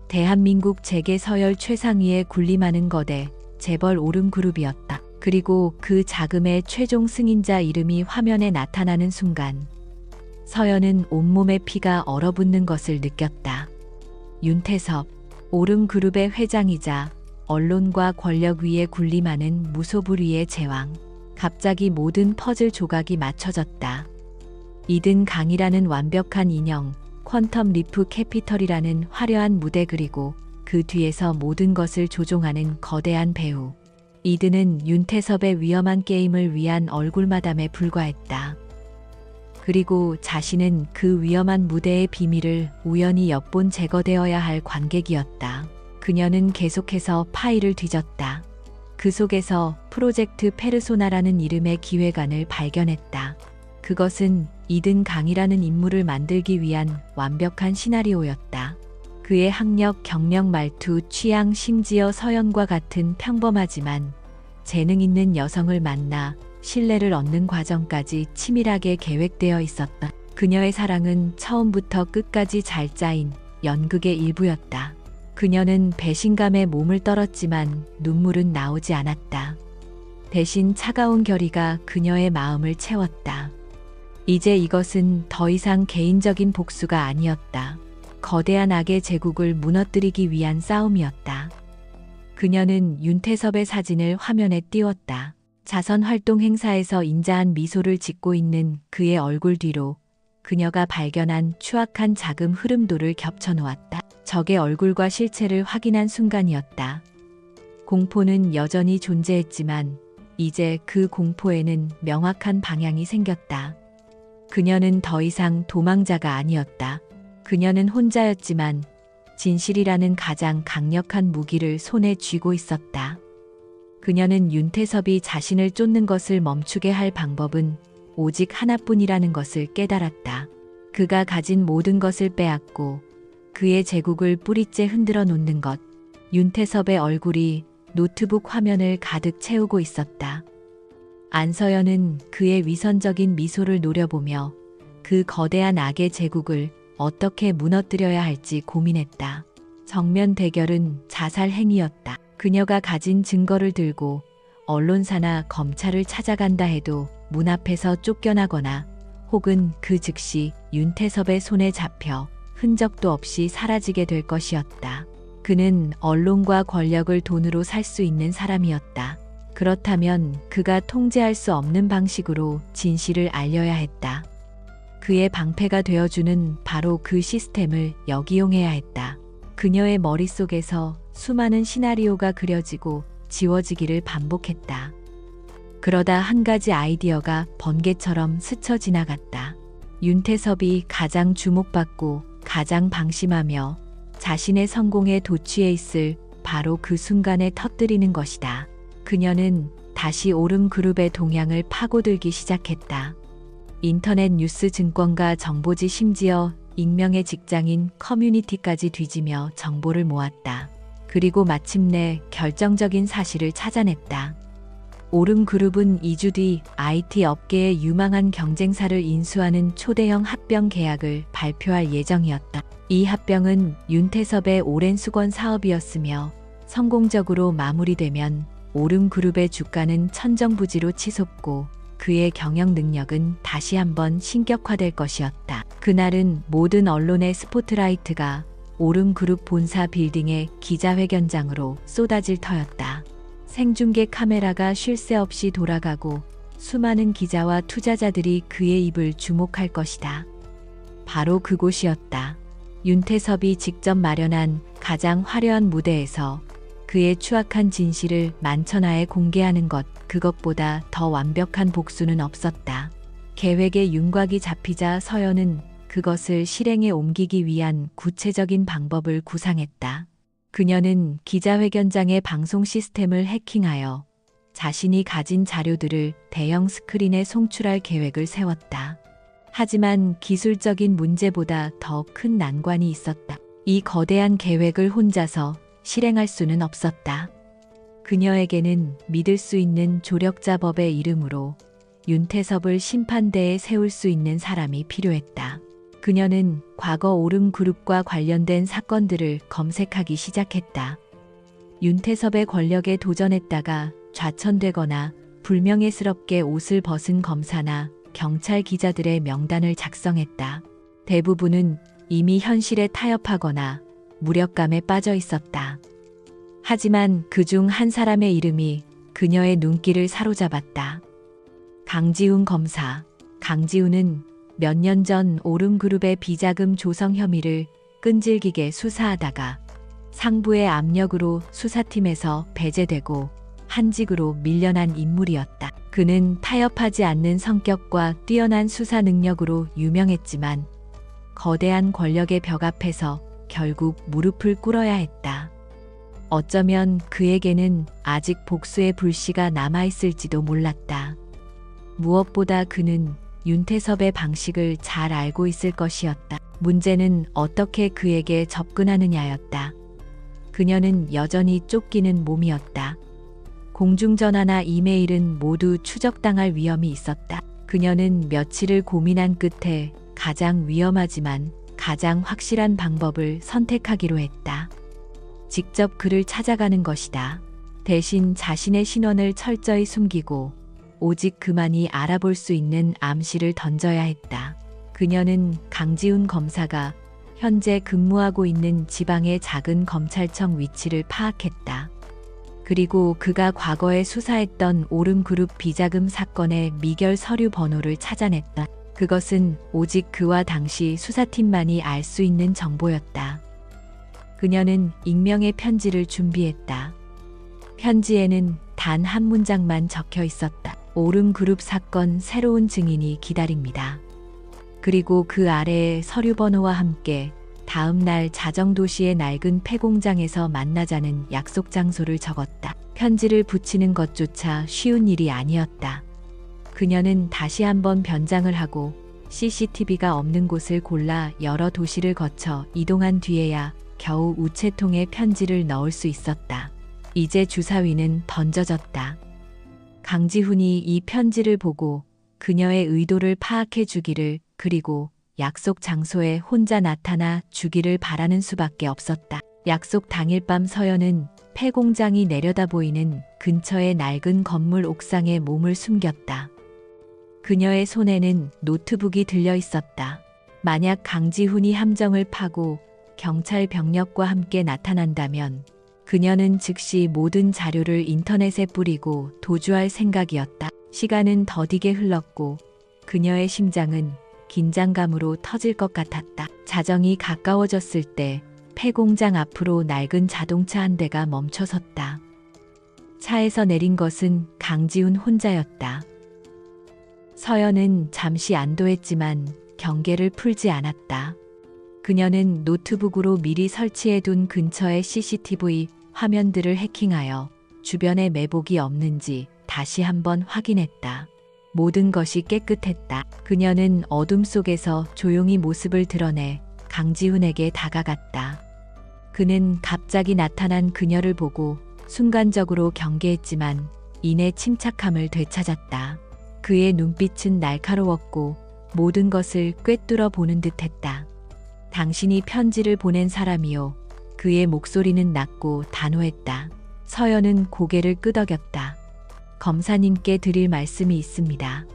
대한민국 재계 서열 최상위에 군림하는 거대 재벌 오름그룹이었다. 그리고 그 자금의 최종 승인자 이름이 화면에 나타나는 순간 서연은 온몸에 피가 얼어붙는 것을 느꼈다. 윤태섭, 오름그룹의 회장이자 언론과 권력 위에 군림하는 무소불위의 제왕. 갑자기 모든 퍼즐 조각이 맞춰졌다. 이든 강이라는 완벽한 인형, 퀀텀 리프 캐피털이라는 화려한 무대, 그리고 그 뒤에서 모든 것을 조종하는 거대한 배우. 이든은 윤태섭의 위험한 게임을 위한 얼굴마담에 불과했다. 그리고 자신은 그 위험한 무대의 비밀을 우연히 엿본 제거되어야 할 관객이었다. 그녀는 계속해서 파일을 뒤졌다. 그 속에서 프로젝트 페르소나라는 이름의 기획안을 발견했다. 그것은 이든 강이라는 인물을 만들기 위한 완벽한 시나리오였다. 그의 학력, 경력, 말투, 취향, 심지어 서연과 같은 평범하지만 재능 있는 여성을 만나 신뢰를 얻는 과정까지 치밀하게 계획되어 있었다. 그녀의 사랑은 처음부터 끝까지 잘 짜인 연극의 일부였다. 그녀는 배신감에 몸을 떨었지만 눈물은 나오지 않았다. 대신 차가운 결의가 그녀의 마음을 채웠다. 이제 이것은 더 이상 개인적인 복수가 아니었다. 거대한 악의 제국을 무너뜨리기 위한 싸움이었다. 그녀는 윤태섭의 사진을 화면에 띄웠다. 자선 활동 행사에서 인자한 미소를 짓고 있는 그의 얼굴 뒤로 그녀가 발견한 추악한 자금 흐름도를 겹쳐 놓았다. 적의 얼굴과 실체를 확인한 순간이었다. 공포는 여전히 존재했지만 이제 그 공포에는 명확한 방향이 생겼다. 그녀는 더 이상 도망자가 아니었다. 그녀는 혼자였지만 진실이라는 가장 강력한 무기를 손에 쥐고 있었다. 그녀는 윤태섭이 자신을 쫓는 것을 멈추게 할 방법은 오직 하나뿐이라는 것을 깨달았다. 그가 가진 모든 것을 빼앗고 그의 제국을 뿌리째 흔들어 놓는 것. 윤태섭의 얼굴이 노트북 화면을 가득 채우고 있었다. 안서연은 그의 위선적인 미소를 노려보며 그 거대한 악의 제국을 어떻게 무너뜨려야 할지 고민했다. 정면 대결은 자살 행위였다. 그녀가 가진 증거를 들고 언론사나 검찰을 찾아간다 해도 문 앞에서 쫓겨나거나 혹은 그 즉시 윤태섭의 손에 잡혀 흔적도 없이 사라지게 될 것이었다. 그는 언론과 권력을 돈으로 살 수 있는 사람이었다. 그렇다면 그가 통제할 수 없는 방식으로 진실을 알려야 했다. 그의 방패가 되어주는 바로 그 시스템을 역이용해야 했다. 그녀의 머릿속에서 수많은 시나리오가 그려지고 지워지기를 반복했다. 그러다 한 가지 아이디어가 번개처럼 스쳐 지나갔다. 윤태섭이 가장 주목받고 가장 방심하며 자신의 성공에 도취해 있을 바로 그 순간에 터뜨리는 것이다. 그녀는 다시 오름그룹의 동향을 파고들기 시작했다. 인터넷 뉴스, 증권가, 정보지, 심지어 익명의 직장인 커뮤니티까지 뒤지며 정보를 모았다. 그리고 마침내 결정적인 사실을 찾아냈다. 오름그룹은 2주 뒤 IT 업계의 유망한 경쟁사를 인수하는 초대형 합병 계약을 발표할 예정이었다. 이 합병은 윤태섭의 오랜 수건 사업이었으며 성공적으로 마무리되면 오름그룹의 주가는 천정부지로 치솟고 그의 경영 능력은 다시 한번 신격화될 것이었다. 그날은 모든 언론의 스포트라이트가 오름그룹 본사 빌딩의 기자회견장으로 쏟아질 터였다. 생중계 카메라가 쉴 새 없이 돌아가고 수많은 기자와 투자자들이 그의 입을 주목할 것이다. 바로 그곳이었다. 윤태섭이 직접 마련한 가장 화려한 무대에서 그의 추악한 진실을 만천하에 공개하는 것, 그것보다 더 완벽한 복수는 없었다. 계획의 윤곽이 잡히자 서연은 그것을 실행에 옮기기 위한 구체적인 방법을 구상했다. 그녀는 기자회견장의 방송 시스템을 해킹하여 자신이 가진 자료들을 대형 스크린에 송출할 계획을 세웠다. 하지만 기술적인 문제보다 더 큰 난관이 있었다. 이 거대한 계획을 혼자서 실행할 수는 없었다. 그녀에게는 믿을 수 있는 조력자법의 이름으로 윤태섭을 심판대에 세울 수 있는 사람이 필요했다. 그녀는 과거 오름 그룹과 관련된 사건들을 검색하기 시작했다. 윤태섭의 권력에 도전했다가 좌천되거나 불명예스럽게 옷을 벗은 검사나 경찰 기자들의 명단을 작성했다. 대부분은 이미 현실에 타협하거나 무력감에 빠져 있었다. 하지만 그중 한 사람의 이름이 그녀의 눈길을 사로잡았다. 강지훈 검사. 강지훈은 몇 년 전 오름그룹의 비자금 조성 혐의를 끈질기게 수사하다가 상부의 압력으로 수사팀에서 배제되고 한직으로 밀려난 인물이었다. 그는 타협하지 않는 성격과 뛰어난 수사 능력으로 유명했지만 거대한 권력의 벽 앞에서 결국 무릎을 꿇어야 했다. 어쩌면 그에게는 아직 복수의 불씨가 남아있을지도 몰랐다. 무엇보다 그는 윤태섭의 방식을 잘 알고 있을 것이었다. 문제는 어떻게 그에게 접근하느냐였다. 그녀는 여전히 쫓기는 몸이었다. 공중전화나 이메일은 모두 추적당할 위험이 있었다. 그녀는 며칠을 고민한 끝에 가장 위험하지만 가장 확실한 방법을 선택하기로 했다. 직접 그를 찾아가는 것이다. 대신 자신의 신원을 철저히 숨기고 오직 그만이 알아볼 수 있는 암시를 던져야 했다. 그녀는 강지훈 검사가 현재 근무하고 있는 지방의 작은 검찰청 위치를 파악했다. 그리고 그가 과거에 수사했던 오름그룹 비자금 사건의 미결 서류 번호를 찾아냈다. 그것은 오직 그와 당시 수사팀만이 알 수 있는 정보였다. 그녀는 익명의 편지를 준비했다. 편지에는 단 한 문장만 적혀 있었다. 오름그룹 사건 새로운 증인이 기다립니다. 그리고 그 아래에 서류 번호와 함께 다음 날 자정도시의 낡은 폐공장에서 만나자는 약속 장소를 적었다. 편지를 붙이는 것조차 쉬운 일이 아니었다. 그녀는 다시 한번 변장을 하고 CCTV가 없는 곳을 골라 여러 도시를 거쳐 이동한 뒤에야 겨우 우체통에 편지를 넣을 수 있었다. 이제 주사위는 던져졌다. 강지훈이 이 편지를 보고 그녀의 의도를 파악해 주기를, 그리고 약속 장소에 혼자 나타나 주기를 바라는 수밖에 없었다. 약속 당일 밤 서연은 폐공장이 내려다 보이는 근처의 낡은 건물 옥상에 몸을 숨겼다. 그녀의 손에는 노트북이 들려 있었다. 만약 강지훈이 함정을 파고 경찰 병력과 함께 나타난다면 그녀는 즉시 모든 자료를 인터넷에 뿌리고 도주할 생각이었다. 시간은 더디게 흘렀고 그녀의 심장은 긴장감으로 터질 것 같았다. 자정이 가까워졌을 때 폐공장 앞으로 낡은 자동차 한 대가 멈춰섰다. 차에서 내린 것은 강지훈 혼자였다. 서연은 잠시 안도했지만 경계를 풀지 않았다. 그녀는 노트북으로 미리 설치해둔 근처의 CCTV 화면들을 해킹하여 주변에 매복이 없는지 다시 한번 확인했다. 모든 것이 깨끗했다. 그녀는 어둠 속에서 조용히 모습을 드러내 강지훈에게 다가갔다. 그는 갑자기 나타난 그녀를 보고 순간적으로 경계했지만 이내 침착함을 되찾았다. 그의 눈빛은 날카로웠고 모든 것을 꿰뚫어 보는 듯했다. 당신이 편지를 보낸 사람이요. 그의 목소리는 낮고 단호했다. 서연은 고개를 끄덕였다. 검사님께 드릴 말씀이 있습니다.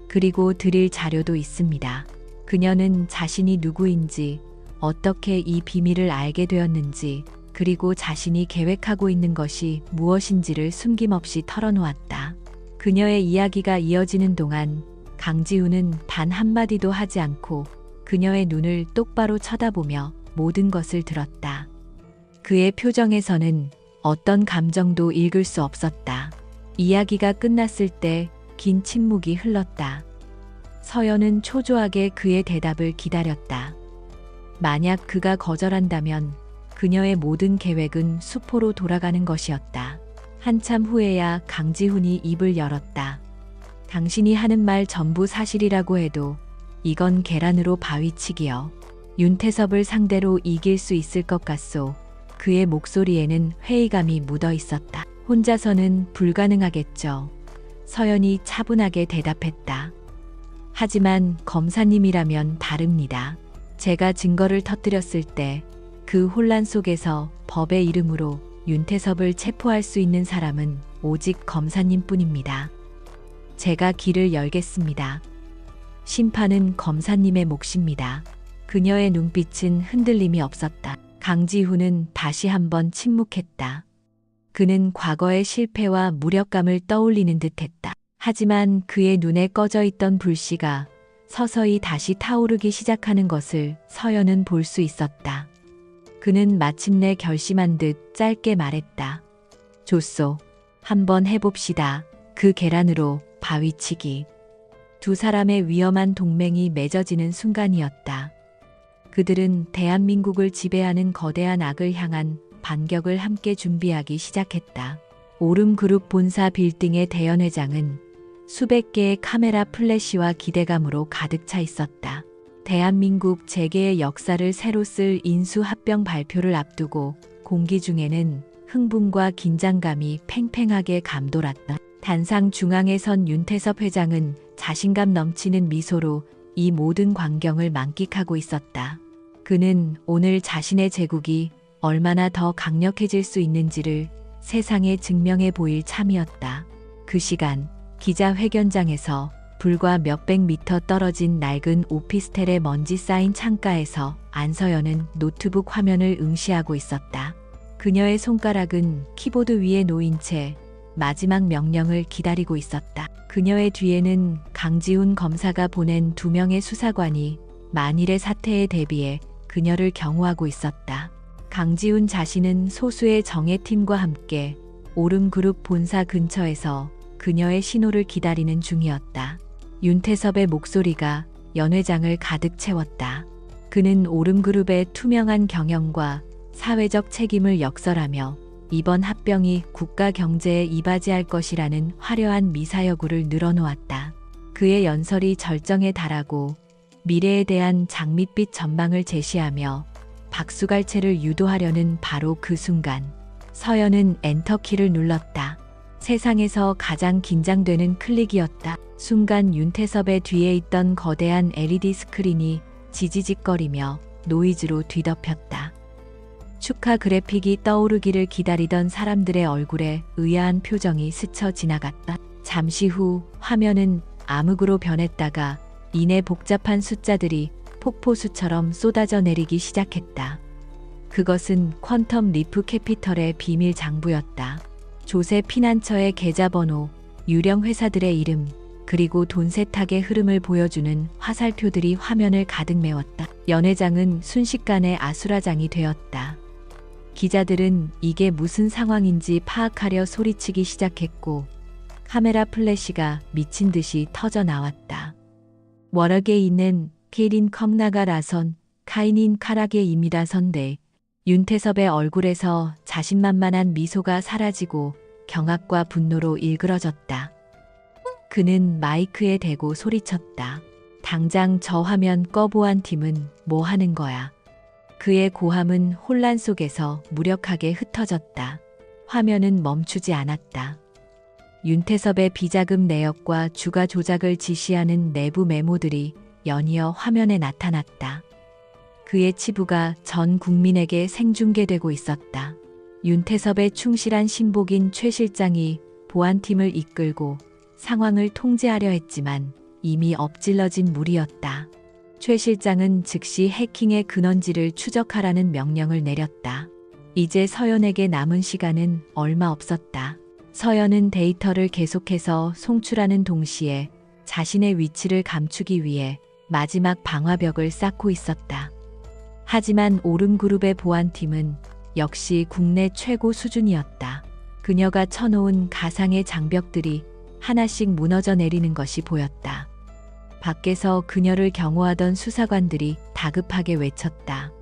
그리고 드릴 자료도 있습니다. 그녀는 자신이 누구인지, 어떻게 이 비밀을 알게 되었는지, 그리고 자신이 계획하고 있는 것이 무엇인지를 숨김없이 털어놓았다. 그녀의 이야기가 이어지는 동안 강지훈은 단 한마디도 하지 않고 그녀의 눈을 똑바로 쳐다보며 모든 것을 들었다. 그의 표정에서는 어떤 감정도 읽을 수 없었다. 이야기가 끝났을 때 긴 침묵이 흘렀다. 서연은 초조하게 그의 대답을 기다렸다. 만약 그가 거절한다면 그녀의 모든 계획은 수포로 돌아가는 것이었다. 한참 후에야 강지훈이 입을 열었다. 당신이 하는 말 전부 사실이라고 해도 이건 계란으로 바위치기요. 윤태섭을 상대로 이길 수 있을 것 같소. 그의 목소리에는 회의감이 묻어 있었다. 혼자서는 불가능하겠죠. 서연이 차분하게 대답했다. 하지만 검사님이라면 다릅니다. 제가 증거를 터뜨렸을 때 그 혼란 속에서 법의 이름으로 윤태섭을 체포할 수 있는 사람은 오직 검사님뿐입니다. 제가 길을 열겠습니다. 심판은 검사님의 몫입니다. 그녀의 눈빛은 흔들림이 없었다. 강지훈은 다시 한번 침묵했다. 그는 과거의 실패와 무력감을 떠올리는 듯했다. 하지만 그의 눈에 꺼져 있던 불씨가 서서히 다시 타오르기 시작하는 것을 서연은 볼 수 있었다. 그는 마침내 결심한 듯 짧게 말했다. 좋소. 한번 해봅시다. 그 계란으로 바위치기. 두 사람의 위험한 동맹이 맺어지는 순간이었다. 그들은 대한민국을 지배하는 거대한 악을 향한 반격을 함께 준비하기 시작했다. 오름그룹 본사 빌딩의 대연회장은 수백 개의 카메라 플래시와 기대감으로 가득 차 있었다. 대한민국 재계의 역사를 새로 쓸 인수합병 발표를 앞두고 공기 중에는 흥분과 긴장감이 팽팽하게 감돌았다. 단상 중앙에 선 윤태섭 회장은 자신감 넘치는 미소로 이 모든 광경을 만끽하고 있었다. 그는 오늘 자신의 제국이 얼마나 더 강력해질 수 있는지를 세상에 증명해 보일 참이었다. 그 시간 기자회견장에서 불과 몇백 미터 떨어진 낡은 오피스텔의 먼지 쌓인 창가에서 안서연은 노트북 화면을 응시하고 있었다. 그녀의 손가락은 키보드 위에 놓인 채 마지막 명령을 기다리고 있었다. 그녀의 뒤에는 강지훈 검사가 보낸 2명의 수사관이 만일의 사태에 대비해 그녀를 경호하고 있었다. 강지훈 자신은 소수의 정예팀과 함께 오름그룹 본사 근처에서 그녀의 신호를 기다리는 중이었다. 윤태섭의 목소리가 연 회장을 가득 채웠다. 그는 오름그룹의 투명한 경영과 사회적 책임을 역설하며 이번 합병이 국가 경제에 이바지할 것이라는 화려한 미사여구를 늘어놓았다. 그의 연설이 절정에 달하고 미래에 대한 장밋빛 전망을 제시하며 박수갈채를 유도하려는 바로 그 순간 서연은 엔터키를 눌렀다. 세상에서 가장 긴장되는 클릭이었다. 순간 윤태섭의 뒤에 있던 거대한 LED 스크린이 지지직거리며 노이즈로 뒤덮였다. 축하 그래픽이 떠오르기를 기다리던 사람들의 얼굴에 의아한 표정이 스쳐 지나갔다. 잠시 후 화면은 암흑으로 변했다가 이내 복잡한 숫자들이 폭포수처럼 쏟아져 내리기 시작했다. 그것은 퀀텀 리프 캐피털의 비밀 장부였다. 조세 피난처의 계좌번호, 유령 회사들의 이름, 그리고 돈 세탁의 흐름을 보여주는 화살표들이 화면을 가득 메웠다. 연 회장은 순식간에 아수라장이 되었다. 기자들은 이게 무슨 상황인지 파악하려 소리치기 시작했고 카메라 플래시가 미친 듯이 터져 나왔다. 워럭에 있는 케린 컵나가 라선 카이닌 카라게입니다. 선대 윤태섭의 얼굴에서 자신만만한 미소가 사라지고 경악과 분노로 일그러졌다. 그는 마이크에 대고 소리쳤다. 당장 저 화면 꺼보안 팀은 뭐 하는 거야? 그의 고함은 혼란 속에서 무력하게 흩어졌다. 화면은 멈추지 않았다. 윤태섭의 비자금 내역과 주가 조작을 지시하는 내부 메모들이 연이어 화면에 나타났다. 그의 치부가 전 국민에게 생중계되고 있었다. 윤태섭의 충실한 신복인 최 실장이 보안팀을 이끌고 상황을 통제하려 했지만 이미 엎질러진 물이었다. 최 실장은 즉시 해킹의 근원지를 추적하라는 명령을 내렸다. 이제 서연에게 남은 시간은 얼마 없었다. 서연은 데이터를 계속해서 송출하는 동시에 자신의 위치를 감추기 위해 마지막 방화벽을 쌓고 있었다. 하지만 오름그룹의 보안팀은 역시 국내 최고 수준이었다. 그녀가 쳐놓은 가상의 장벽들이 하나씩 무너져 내리는 것이 보였다. 밖에서 그녀를 경호하던 수사관들이 다급하게 외쳤다.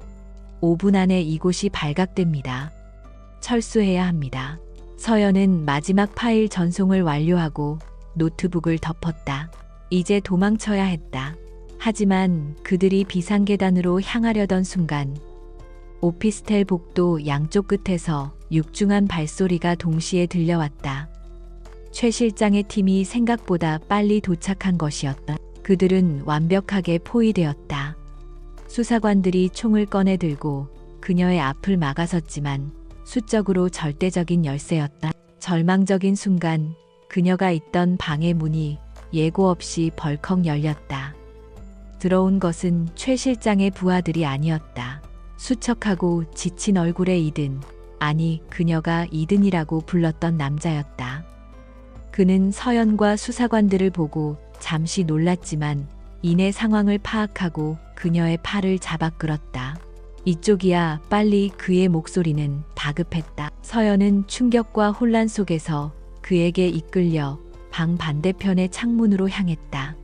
5분 안에 이곳이 발각됩니다. 철수해야 합니다. 서연은 마지막 파일 전송을 완료하고 노트북을 덮었다. 이제 도망쳐야 했다. 하지만 그들이 비상계단으로 향하려던 순간 오피스텔 복도 양쪽 끝에서 육중한 발소리가 동시에 들려왔다. 최 실장의 팀이 생각보다 빨리 도착한 것이었다. 그들은 완벽하게 포위되었다. 수사관들이 총을 꺼내 들고 그녀의 앞을 막아섰지만 수적으로 절대적인 열세였다. 절망적인 순간 그녀가 있던 방의 문이 예고 없이 벌컥 열렸다. 들어온 것은 최 실장의 부하들이 아니었다. 수척하고 지친 얼굴의 이든, 아니 그녀가 이든이라고 불렀던 남자였다. 그는 서연과 수사관들을 보고 잠시 놀랐지만 이내 상황을 파악하고 그녀의 팔을 잡아 끌었다. 이쪽이야. 빨리. 그의 목소리는 다급했다. 서연은 충격과 혼란 속에서 그에게 이끌려 방 반대편의 창문으로 향했다.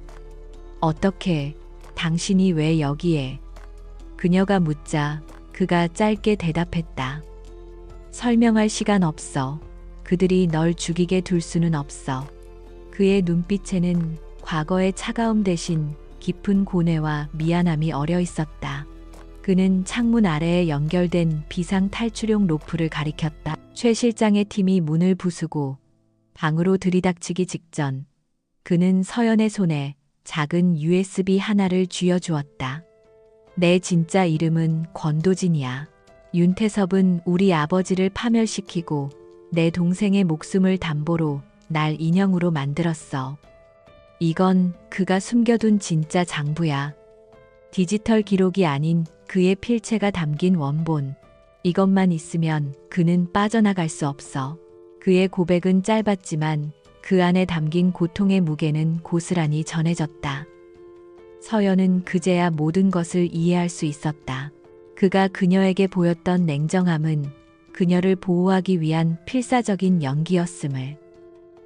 어떻게, 당신이 왜 여기에? 그녀가 묻자 그가 짧게 대답했다. 설명할 시간 없어. 그들이 널 죽이게 둘 수는 없어. 그의 눈빛에는 과거의 차가움 대신 깊은 고뇌와 미안함이 어려 있었다. 그는 창문 아래에 연결된 비상 탈출용 로프를 가리켰다. 최 실장의 팀이 문을 부수고 방으로 들이닥치기 직전 그는 서연의 손에 작은 USB 하나를 쥐어주었다. 내 진짜 이름은 권도진이야. 윤태섭은 우리 아버지를 파멸시키고 내 동생의 목숨을 담보로 날 인형으로 만들었어. 이건 그가 숨겨둔 진짜 장부야. 디지털 기록이 아닌 그의 필체가 담긴 원본. 이것만 있으면 그는 빠져나갈 수 없어. 그의 고백은 짧았지만 그 안에 담긴 고통의 무게는 고스란히 전해졌다. 서연은 그제야 모든 것을 이해할 수 있었다. 그가 그녀에게 보였던 냉정함은 그녀를 보호하기 위한 필사적인 연기였음을.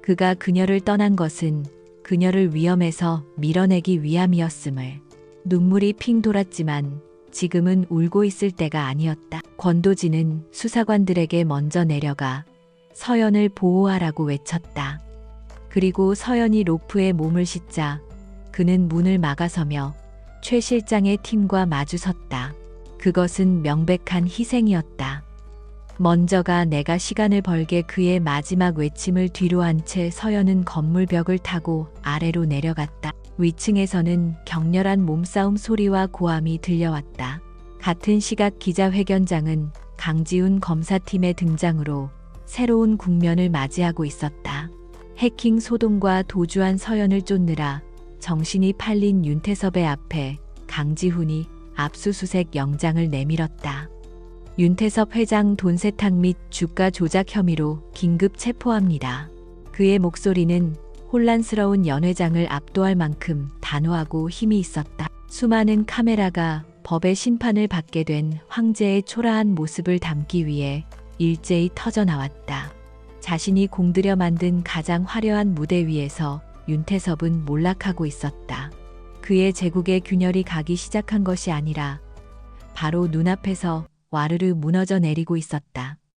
그가 그녀를 떠난 것은 그녀를 위험에서 밀어내기 위함이었음을. 눈물이 핑 돌았지만 지금은 울고 있을 때가 아니었다. 권도진은 수사관들에게 먼저 내려가 서연을 보호하라고 외쳤다. 그리고 서연이 로프에 몸을 싣자 그는 문을 막아서며 최 실장의 팀과 마주섰다. 그것은 명백한 희생이었다. 먼저가 내가 시간을 벌게. 그의 마지막 외침을 뒤로 한 채 서연은 건물 벽을 타고 아래로 내려갔다. 위층에서는 격렬한 몸싸움 소리와 고함이 들려왔다. 같은 시각 기자회견장은 강지훈 검사팀의 등장으로 새로운 국면을 맞이하고 있었다. 해킹 소동과 도주한 서연을 쫓느라 정신이 팔린 윤태섭의 앞에 강지훈이 압수수색 영장을 내밀었다. 윤태섭 회장 돈 세탁 및 주가 조작 혐의로 긴급 체포합니다. 그의 목소리는 혼란스러운 연 회장을 압도할 만큼 단호하고 힘이 있었다. 수많은 카메라가 법의 심판을 받게 된 황제의 초라한 모습을 담기 위해 일제히 터져나왔다. 자신이 공들여 만든 가장 화려한 무대 위에서 윤태섭은 몰락하고 있었다. 그의 제국의 균열이 가기 시작한 것이 아니라 바로 눈앞에서 와르르 무너져 내리고 있었다.